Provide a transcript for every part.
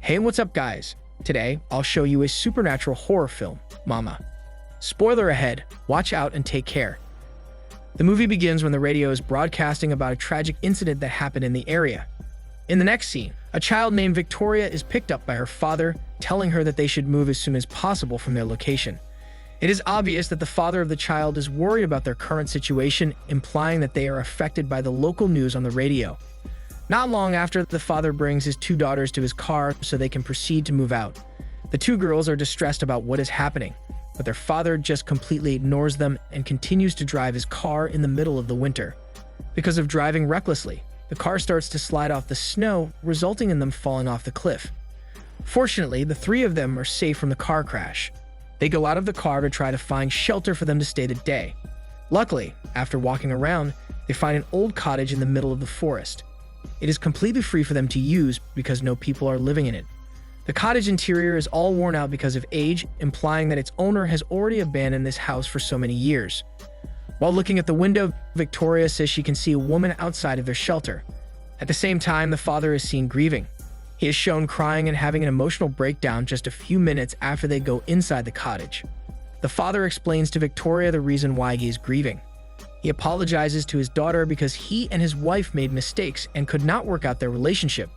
Hey, what's up guys? Today, I'll show you a supernatural horror film, Mama. Spoiler ahead, watch out and take care. The movie begins when the radio is broadcasting about a tragic incident that happened in the area. In the next scene, a child named Victoria is picked up by her father, telling her that they should move as soon as possible from their location. It is obvious that the father of the child is worried about their current situation, implying that they are affected by the local news on the radio. Not long after, the father brings his two daughters to his car so they can proceed to move out. The two girls are distressed about what is happening, but their father just completely ignores them and continues to drive his car in the middle of the winter. Because of driving recklessly, the car starts to slide off the snow, resulting in them falling off the cliff. Fortunately, the three of them are safe from the car crash. They go out of the car to try to find shelter for them to stay the day. Luckily, after walking around, they find an old cottage in the middle of the forest. It is completely free for them to use because no people are living in it. The cottage interior is all worn out because of age, implying that its owner has already abandoned this house for so many years. While looking at the window, Victoria says she can see a woman outside of their shelter. At the same time, the father is seen grieving. He is shown crying and having an emotional breakdown just a few minutes after they go inside the cottage. The father explains to Victoria the reason why he is grieving. He apologizes to his daughter because he and his wife made mistakes and could not work out their relationship.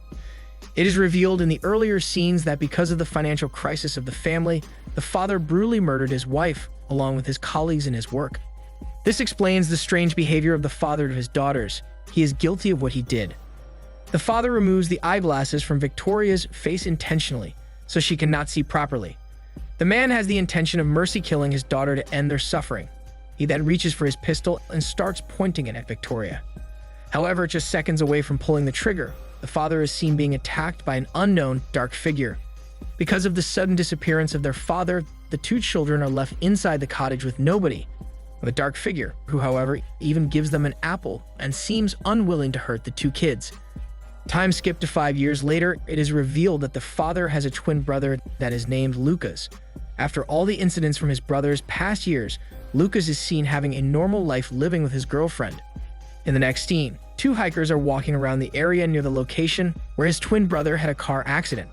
It is revealed in the earlier scenes that because of the financial crisis of the family, the father brutally murdered his wife, along with his colleagues in his work. This explains the strange behavior of the father to his daughters. He is guilty of what he did. The father removes the eyeglasses from Victoria's face intentionally, so she cannot see properly. The man has the intention of mercy killing his daughter to end their suffering. He then reaches for his pistol and starts pointing it at Victoria. However, just seconds away from pulling the trigger, the father is seen being attacked by an unknown dark figure. Because of the sudden disappearance of their father, the two children are left inside the cottage with nobody. The dark figure, who however even gives them an apple and seems unwilling to hurt the two kids. Time skip to 5 years later, it is revealed that the father has a twin brother that is named Lucas. After all the incidents from his brother's past years, Lucas is seen having a normal life living with his girlfriend. In the next scene, two hikers are walking around the area near the location where his twin brother had a car accident.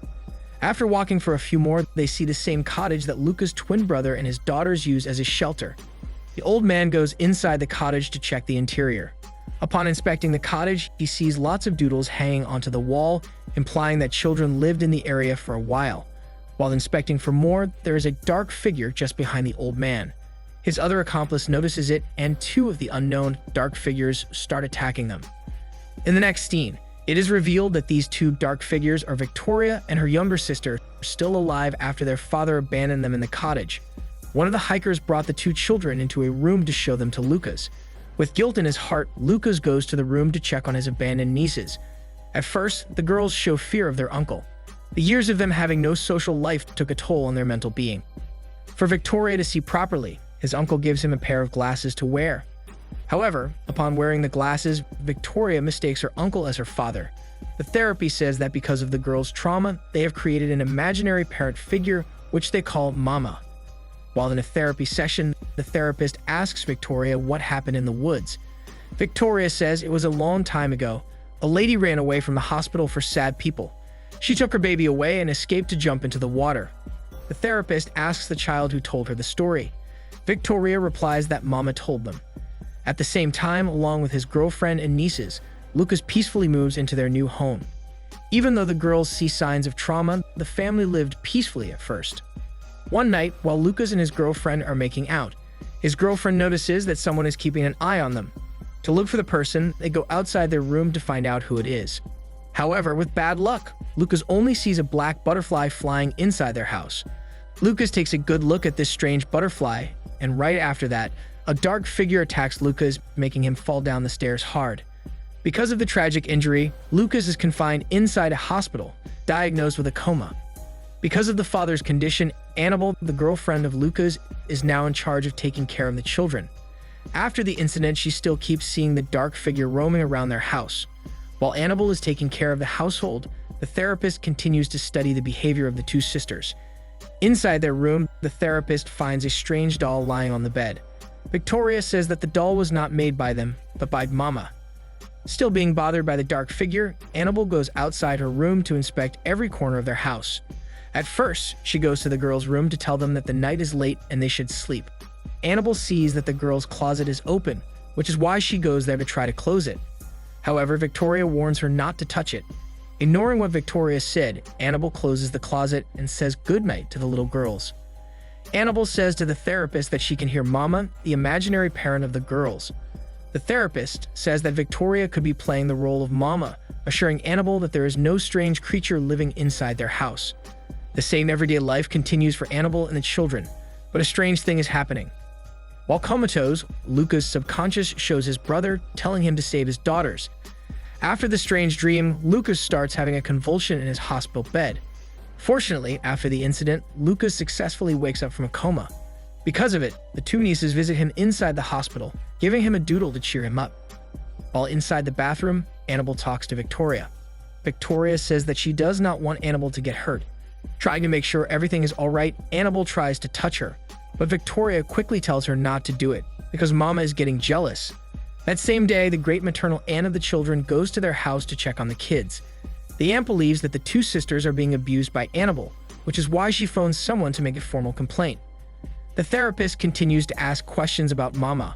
After walking for a few more, they see the same cottage that Lucas' twin brother and his daughters use as a shelter. The old man goes inside the cottage to check the interior. Upon inspecting the cottage, he sees lots of doodles hanging onto the wall, implying that children lived in the area for a while. While inspecting for more, there is a dark figure just behind the old man. His other accomplice notices it, and two of the unknown dark figures start attacking them. In the next scene, it is revealed that these two dark figures are Victoria and her younger sister, still alive after their father abandoned them in the cottage. One of the hikers brought the two children into a room to show them to Lucas. With guilt in his heart, Lucas goes to the room to check on his abandoned nieces. At first, the girls show fear of their uncle. The years of them having no social life took a toll on their mental being. For Victoria to see properly, his uncle gives him a pair of glasses to wear. However, upon wearing the glasses, Victoria mistakes her uncle as her father. The therapy says that because of the girls' trauma, they have created an imaginary parent figure, which they call Mama. While in a therapy session, the therapist asks Victoria what happened in the woods. Victoria says it was a long time ago. A lady ran away from the hospital for sad people. She took her baby away and escaped to jump into the water. The therapist asks the child who told her the story. Victoria replies that Mama told them. At the same time, along with his girlfriend and nieces, Lucas peacefully moves into their new home. Even though the girls see signs of trauma, the family lived peacefully at first. One night, while Lucas and his girlfriend are making out, his girlfriend notices that someone is keeping an eye on them. To look for the person, they go outside their room to find out who it is. However, with bad luck, Lucas only sees a black butterfly flying inside their house. Lucas takes a good look at this strange butterfly, and right after that, a dark figure attacks Lucas, making him fall down the stairs hard. Because of the tragic injury, Lucas is confined inside a hospital, diagnosed with a coma. Because of the father's condition, Annabelle, the girlfriend of Lucas, is now in charge of taking care of the children. After the incident, she still keeps seeing the dark figure roaming around their house. While Annabelle is taking care of the household, the therapist continues to study the behavior of the two sisters. Inside their room, the therapist finds a strange doll lying on the bed. Victoria says that the doll was not made by them, but by Mama. Still being bothered by the dark figure, Annabelle goes outside her room to inspect every corner of their house. At first, she goes to the girls' room to tell them that the night is late and they should sleep. Annabelle sees that the girls' closet is open, which is why she goes there to try to close it. However, Victoria warns her not to touch it. Ignoring what Victoria said, Annabelle closes the closet and says goodnight to the little girls. Annabelle says to the therapist that she can hear Mama, the imaginary parent of the girls. The therapist says that Victoria could be playing the role of Mama, assuring Annabelle that there is no strange creature living inside their house. The same everyday life continues for Annabelle and the children, but a strange thing is happening. While comatose, Luca's subconscious shows his brother, telling him to save his daughters. After the strange dream, Lucas starts having a convulsion in his hospital bed. Fortunately, after the incident, Lucas successfully wakes up from a coma. Because of it, the two nieces visit him inside the hospital, giving him a doodle to cheer him up. While inside the bathroom, Annabelle talks to Victoria. Victoria says that she does not want Annabelle to get hurt. Trying to make sure everything is alright, Annabelle tries to touch her, but Victoria quickly tells her not to do it, because Mama is getting jealous. That same day, the great maternal aunt of the children goes to their house to check on the kids. The aunt believes that the two sisters are being abused by Annabelle, which is why she phones someone to make a formal complaint. The therapist continues to ask questions about Mama.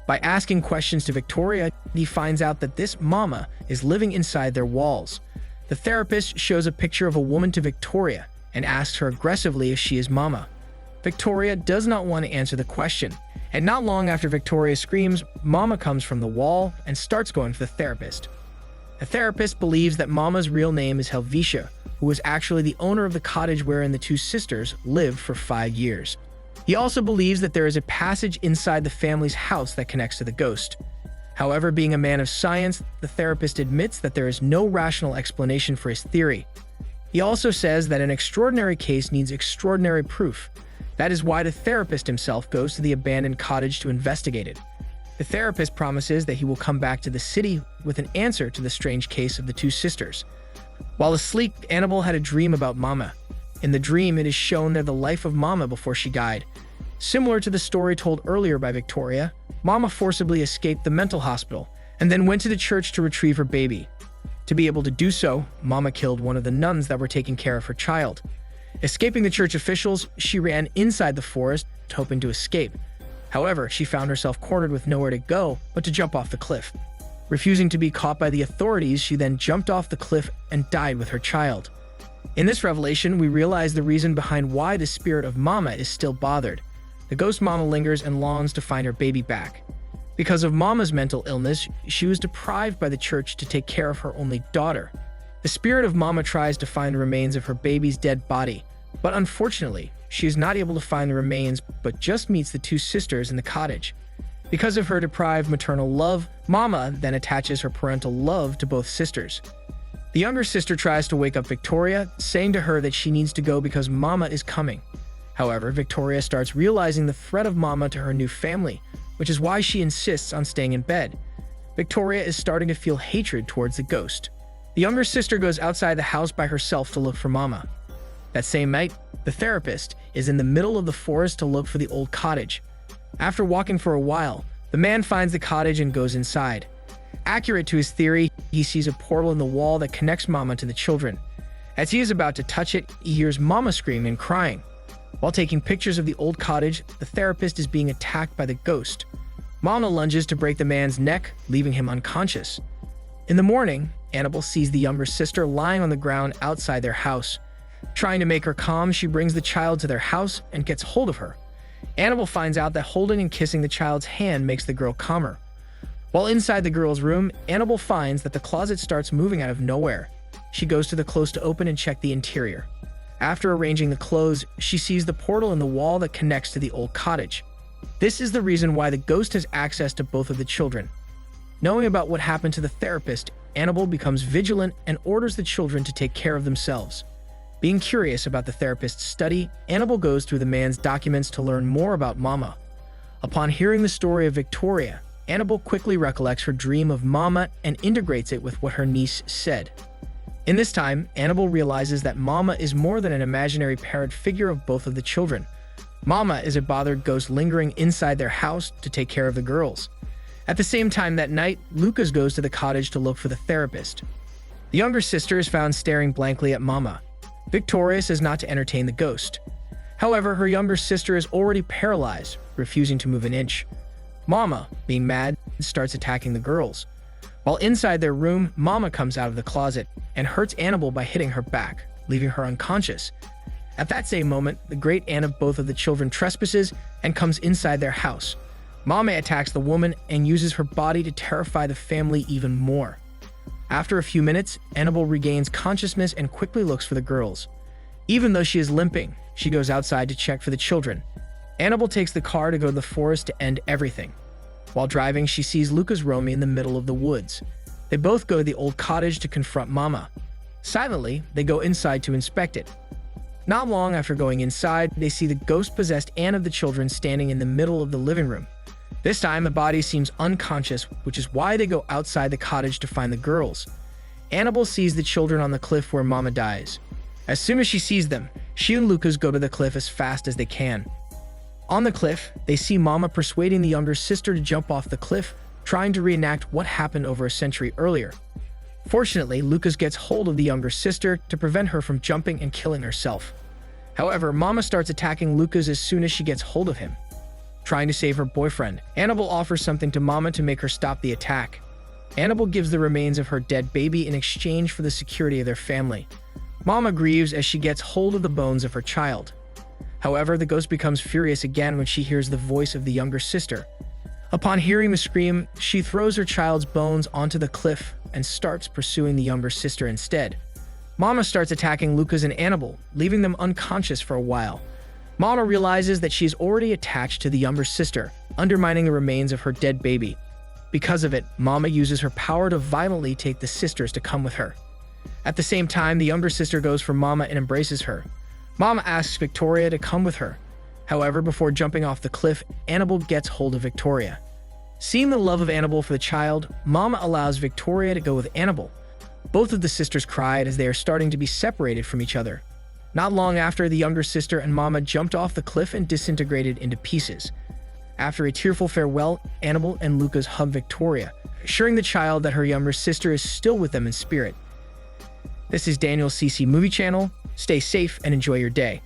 By asking questions to Victoria, he finds out that this Mama is living inside their walls. The therapist shows a picture of a woman to Victoria and asks her aggressively if she is Mama. Victoria does not want to answer the question, and not long after Victoria screams, Mama comes from the wall and starts going for the therapist. The therapist believes that Mama's real name is Helvetia, who was actually the owner of the cottage wherein the two sisters lived for 5 years. He also believes that there is a passage inside the family's house that connects to the ghost. However, being a man of science, the therapist admits that there is no rational explanation for his theory. He also says that an extraordinary case needs extraordinary proof. That is why the therapist himself goes to the abandoned cottage to investigate it. The therapist promises that he will come back to the city with an answer to the strange case of the two sisters. While asleep, Annabelle had a dream about Mama. In the dream, it is shown that the life of Mama before she died. Similar to the story told earlier by Victoria, Mama forcibly escaped the mental hospital and then went to the church to retrieve her baby. To be able to do so, Mama killed one of the nuns that were taking care of her child. Escaping the church officials, she ran inside the forest, hoping to escape. However, she found herself cornered with nowhere to go but to jump off the cliff. Refusing to be caught by the authorities, she then jumped off the cliff and died with her child. In this revelation, we realize the reason behind why the spirit of Mama is still bothered. The ghost Mama lingers and longs to find her baby back. Because of Mama's mental illness, she was deprived by the church to take care of her only daughter. The spirit of Mama tries to find the remains of her baby's dead body, but unfortunately, she is not able to find the remains but just meets the two sisters in the cottage. Because of her deprived maternal love, Mama then attaches her parental love to both sisters. The younger sister tries to wake up Victoria, saying to her that she needs to go because Mama is coming. However, Victoria starts realizing the threat of Mama to her new family, which is why she insists on staying in bed. Victoria is starting to feel hatred towards the ghost. The younger sister goes outside the house by herself to look for Mama. That same night, the therapist is in the middle of the forest to look for the old cottage. After walking for a while, the man finds the cottage and goes inside. Accurate to his theory, he sees a portal in the wall that connects Mama to the children. As he is about to touch it, he hears Mama scream and crying. While taking pictures of the old cottage, the therapist is being attacked by the ghost. Mama lunges to break the man's neck, leaving him unconscious. In the morning, Annabelle sees the younger sister lying on the ground outside their house. Trying to make her calm, she brings the child to their house and gets hold of her. Annabelle finds out that holding and kissing the child's hand makes the girl calmer. While inside the girl's room, Annabelle finds that the closet starts moving out of nowhere. She goes to the clothes to open and check the interior. After arranging the clothes, she sees the portal in the wall that connects to the old cottage. This is the reason why the ghost has access to both of the children. Knowing about what happened to the therapist, Annabelle becomes vigilant and orders the children to take care of themselves. Being curious about the therapist's study, Annabelle goes through the man's documents to learn more about Mama. Upon hearing the story of Victoria, Annabelle quickly recollects her dream of Mama and integrates it with what her niece said. In this time, Annabelle realizes that Mama is more than an imaginary parent figure of both of the children. Mama is a bothered ghost lingering inside their house to take care of the girls. At the same time that night, Lucas goes to the cottage to look for the therapist. The younger sister is found staring blankly at Mama. Victoria says not to entertain the ghost. However, her younger sister is already paralyzed, refusing to move an inch. Mama, being mad, starts attacking the girls. While inside their room, Mama comes out of the closet and hurts Annabelle by hitting her back, leaving her unconscious. At that same moment, the great aunt of both of the children trespasses and comes inside their house. Mama attacks the woman and uses her body to terrify the family even more. After a few minutes, Annabelle regains consciousness and quickly looks for the girls. Even though she is limping, she goes outside to check for the children. Annabelle takes the car to go to the forest to end everything. While driving, she sees Lucas roaming in the middle of the woods. They both go to the old cottage to confront Mama. Silently, they go inside to inspect it. Not long after going inside, they see the ghost-possessed aunt of the children standing in the middle of the living room. This time, the body seems unconscious, which is why they go outside the cottage to find the girls. Annabelle sees the children on the cliff where Mama dies. As soon as she sees them, she and Lucas go to the cliff as fast as they can. On the cliff, they see Mama persuading the younger sister to jump off the cliff, trying to reenact what happened over a century earlier. Fortunately, Lucas gets hold of the younger sister to prevent her from jumping and killing herself. However, Mama starts attacking Lucas as soon as she gets hold of him. Trying to save her boyfriend, Annabelle offers something to Mama to make her stop the attack. Annabelle gives the remains of her dead baby in exchange for the security of their family. Mama grieves as she gets hold of the bones of her child. However, the ghost becomes furious again when she hears the voice of the younger sister. Upon hearing the scream, she throws her child's bones onto the cliff and starts pursuing the younger sister instead. Mama starts attacking Lucas and Annabelle, leaving them unconscious for a while. Mama realizes that she is already attached to the younger sister, undermining the remains of her dead baby. Because of it, Mama uses her power to violently take the sisters to come with her. At the same time, the younger sister goes for Mama and embraces her. Mama asks Victoria to come with her. However, before jumping off the cliff, Annabelle gets hold of Victoria. Seeing the love of Annabelle for the child, Mama allows Victoria to go with Annabelle. Both of the sisters cried as they are starting to be separated from each other. Not long after, the younger sister and Mama jumped off the cliff and disintegrated into pieces. After a tearful farewell, Annabelle and Lucas hug Victoria, assuring the child that her younger sister is still with them in spirit. This is Daniel's CC Movie Channel. Stay safe and enjoy your day.